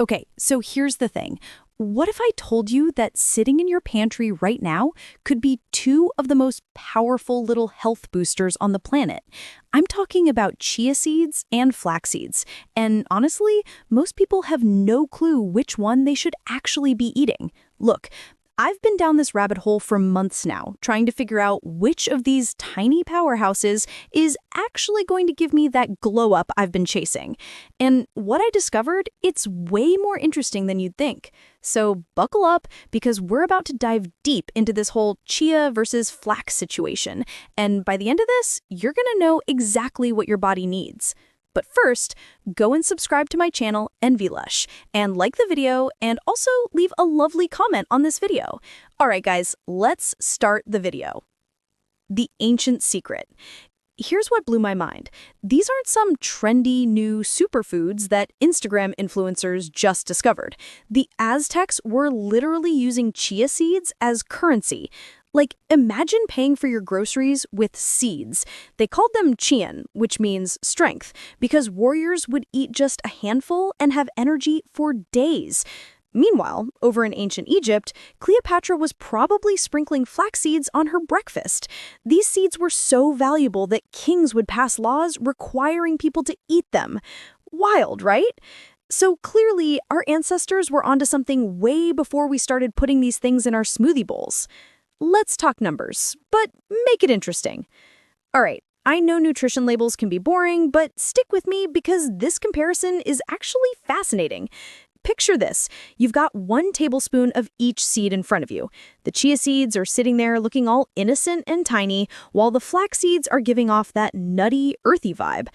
Okay, so here's the thing. What if I told you that sitting in your pantry right now could be two of the most powerful little health boosters on the planet? I'm talking about chia seeds and flax seeds. And honestly, most people have no clue which one they should actually be eating. Look, I've been down this rabbit hole for months now, trying to figure out which of these tiny powerhouses is actually going to give me that glow up I've been chasing. And what I discovered, it's way more interesting than you'd think. So buckle up, because we're about to dive deep into this whole chia versus flax situation. And by the end of this, you're going to know exactly what your body needs. But first, go and subscribe to my channel, envilush, and like the video, and also leave a lovely comment on this video. All right, guys, let's start the video. The ancient secret. Here's what blew my mind. These aren't some trendy new superfoods that Instagram influencers just discovered. The Aztecs were literally using chia seeds as currency. Like, imagine paying for your groceries with seeds. They called them chian, which means strength, because warriors would eat just a handful and have energy for days. Meanwhile, over in ancient Egypt, Cleopatra was probably sprinkling flax seeds on her breakfast. These seeds were so valuable that kings would pass laws requiring people to eat them. Wild, right? So clearly, our ancestors were onto something way before we started putting these things in our smoothie bowls. Let's talk numbers, but make it interesting. All right, I know nutrition labels can be boring, but stick with me because this comparison is actually fascinating. Picture this. You've got 1 tablespoon of each seed in front of you. The chia seeds are sitting there looking all innocent and tiny, while the flax seeds are giving off that nutty, earthy vibe.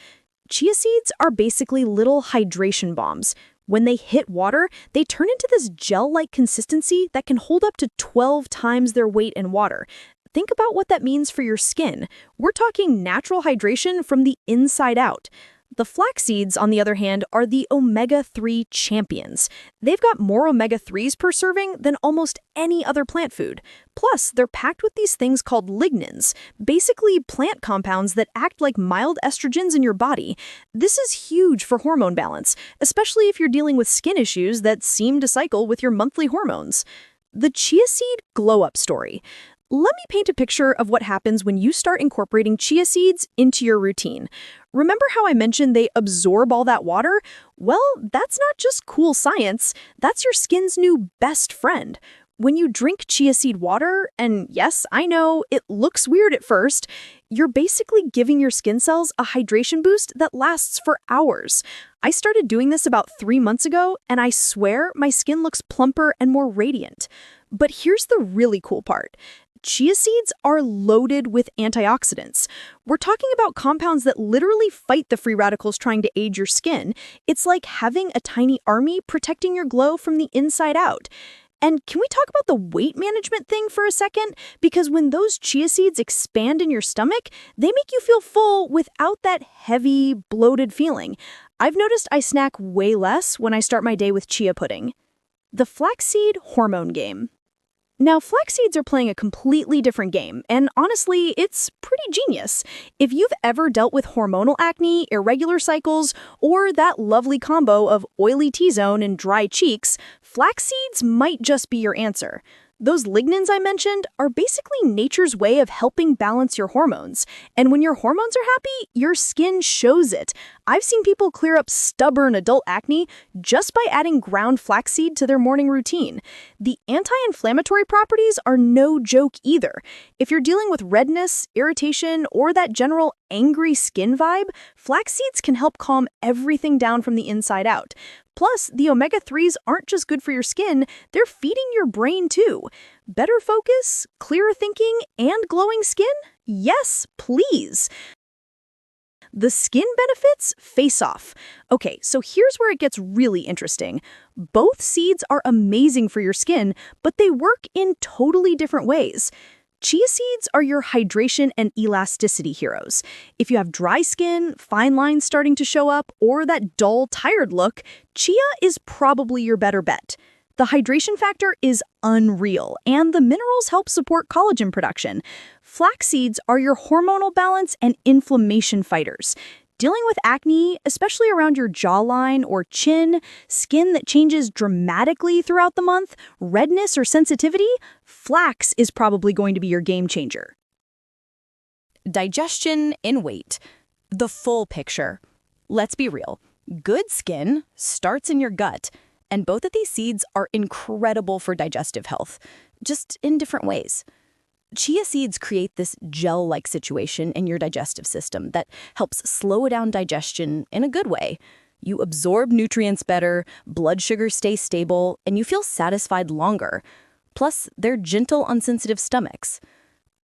Chia seeds are basically little hydration bombs. When they hit water, they turn into this gel-like consistency that can hold up to 12 times their weight in water. Think about what that means for your skin. We're talking natural hydration from the inside out. The flax seeds, on the other hand, are the omega-3 champions. They've got more omega-3s per serving than almost any other plant food. Plus, they're packed with these things called lignans, basically plant compounds that act like mild estrogens in your body. This is huge for hormone balance, especially if you're dealing with skin issues that seem to cycle with your monthly hormones. The chia seed glow-up story. Let me paint a picture of what happens when you start incorporating chia seeds into your routine. Remember how I mentioned they absorb all that water? Well, that's not just cool science, that's your skin's new best friend. When you drink chia seed water, and yes, I know, it looks weird at first, you're basically giving your skin cells a hydration boost that lasts for hours. I started doing this about 3 months ago, and I swear my skin looks plumper and more radiant. But here's the really cool part. Chia seeds are loaded with antioxidants. We're talking about compounds that literally fight the free radicals trying to age your skin. It's like having a tiny army protecting your glow from the inside out. And can we talk about the weight management thing for a second? Because when those chia seeds expand in your stomach, they make you feel full without that heavy, bloated feeling. I've noticed I snack way less when I start my day with chia pudding. The flaxseed hormone game. Now, flax seeds are playing a completely different game, and honestly, it's pretty genius. If you've ever dealt with hormonal acne, irregular cycles, or that lovely combo of oily T-zone and dry cheeks, flax seeds might just be your answer. Those lignans I mentioned are basically nature's way of helping balance your hormones. And when your hormones are happy, your skin shows it. I've seen people clear up stubborn adult acne just by adding ground flaxseed to their morning routine. The anti-inflammatory properties are no joke either. If you're dealing with redness, irritation, or that general angry skin vibe, flax seeds can help calm everything down from the inside out. Plus, the omega-3s aren't just good for your skin, they're feeding your brain too. Better focus, clearer thinking, and glowing skin? Yes, please. The skin benefits face off. Okay, so here's where it gets really interesting. Both seeds are amazing for your skin, but they work in totally different ways. Chia seeds are your hydration and elasticity heroes. If you have dry skin, fine lines starting to show up, or that dull, tired look, chia is probably your better bet. The hydration factor is unreal, and the minerals help support collagen production. Flax seeds are your hormonal balance and inflammation fighters. Dealing with acne, especially around your jawline or chin, skin that changes dramatically throughout the month, redness or sensitivity, flax is probably going to be your game changer. Digestion and weight. The full picture. Let's be real. Good skin starts in your gut, and both of these seeds are incredible for digestive health, just in different ways. Chia seeds create this gel-like situation in your digestive system that helps slow down digestion in a good way. You absorb nutrients better, blood sugar stays stable, and you feel satisfied longer. Plus, they're gentle on sensitive stomachs.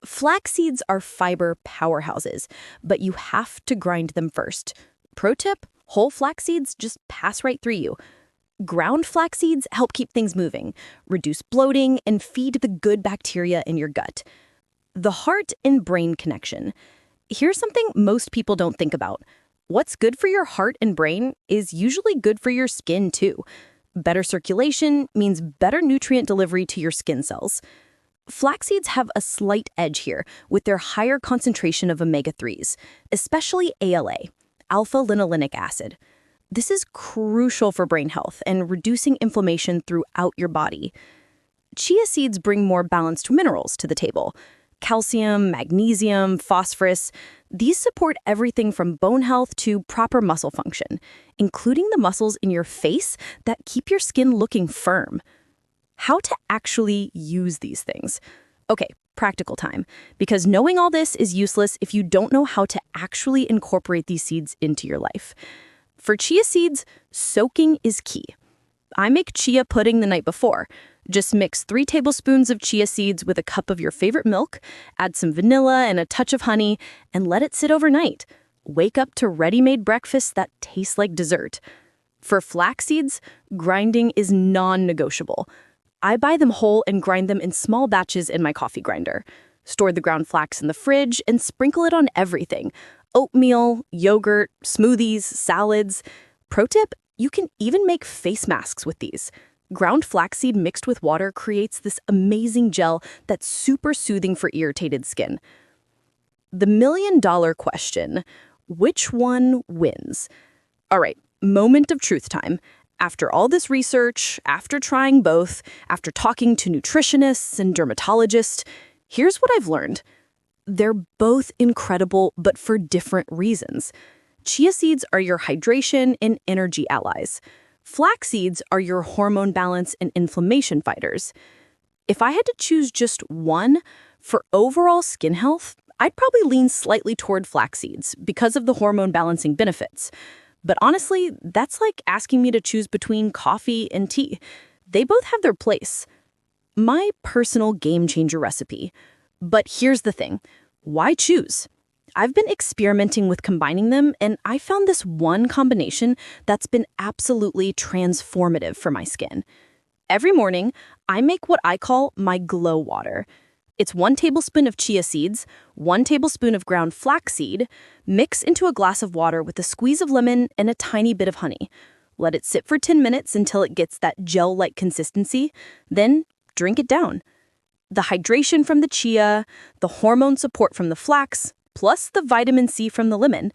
Flax seeds are fiber powerhouses, but you have to grind them first. Pro tip, whole flax seeds just pass right through you. Ground flax seeds help keep things moving, reduce bloating, and feed the good bacteria in your gut. The heart and brain connection. Here's something most people don't think about. What's good for your heart and brain is usually good for your skin too. Better circulation means better nutrient delivery to your skin cells. Flax seeds have a slight edge here with their higher concentration of omega-3s, especially ALA, alpha-linolenic acid. This is crucial for brain health and reducing inflammation throughout your body. Chia seeds bring more balanced minerals to the table. Calcium, magnesium, phosphorus. These support everything from bone health to proper muscle function, including the muscles in your face that keep your skin looking firm. How to actually use these things? Okay, practical time, because knowing all this is useless if you don't know how to actually incorporate these seeds into your life. For chia seeds, soaking is key. I make chia pudding the night before. Just mix 3 tablespoons of chia seeds with a cup of your favorite milk, add some vanilla and a touch of honey, and let it sit overnight. Wake up to ready-made breakfast that tastes like dessert. For flax seeds, grinding is non-negotiable. I buy them whole and grind them in small batches in my coffee grinder. Store the ground flax in the fridge and sprinkle it on everything. Oatmeal, yogurt, smoothies, salads. Pro tip, you can even make face masks with these. Ground flaxseed mixed with water creates this amazing gel that's super soothing for irritated skin. The million-dollar question, which one wins? All right, moment of truth time. After all this research, after trying both, after talking to nutritionists and dermatologists, here's what I've learned. They're both incredible, but for different reasons. Chia seeds are your hydration and energy allies. Flax seeds are your hormone balance and inflammation fighters. If I had to choose just one, for overall skin health, I'd probably lean slightly toward flax seeds because of the hormone balancing benefits. But honestly, that's like asking me to choose between coffee and tea. They both have their place. My personal game-changer recipe. But here's the thing. Why choose? I've been experimenting with combining them, and I found this one combination that's been absolutely transformative for my skin. Every morning, I make what I call my glow water. It's 1 tablespoon of chia seeds, 1 tablespoon of ground flaxseed, mix into a glass of water with a squeeze of lemon and a tiny bit of honey. Let it sit for 10 minutes until it gets that gel-like consistency, then drink it down. The hydration from the chia, the hormone support from the flax, plus the vitamin C from the lemon.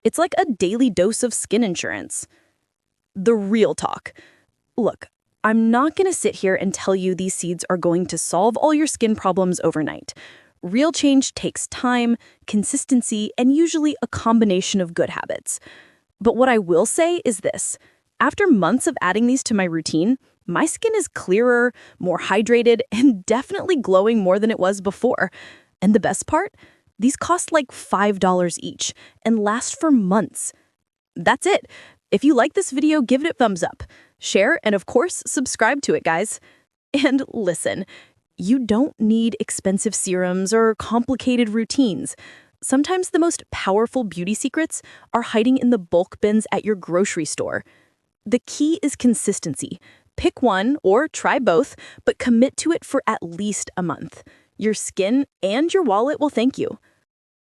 It's like a daily dose of skin insurance. The real talk. Look, I'm not going to sit here and tell you these seeds are going to solve all your skin problems overnight. Real change takes time, consistency, and usually a combination of good habits. But what I will say is this. After months of adding these to my routine, my skin is clearer, more hydrated, and definitely glowing more than it was before. And the best part? These cost like $5 each and last for months. That's it. If you like this video, give it a thumbs up, share, and of course, subscribe to it, guys. And listen, you don't need expensive serums or complicated routines. Sometimes the most powerful beauty secrets are hiding in the bulk bins at your grocery store. The key is consistency. Pick one or try both, but commit to it for at least a month. Your skin and your wallet will thank you.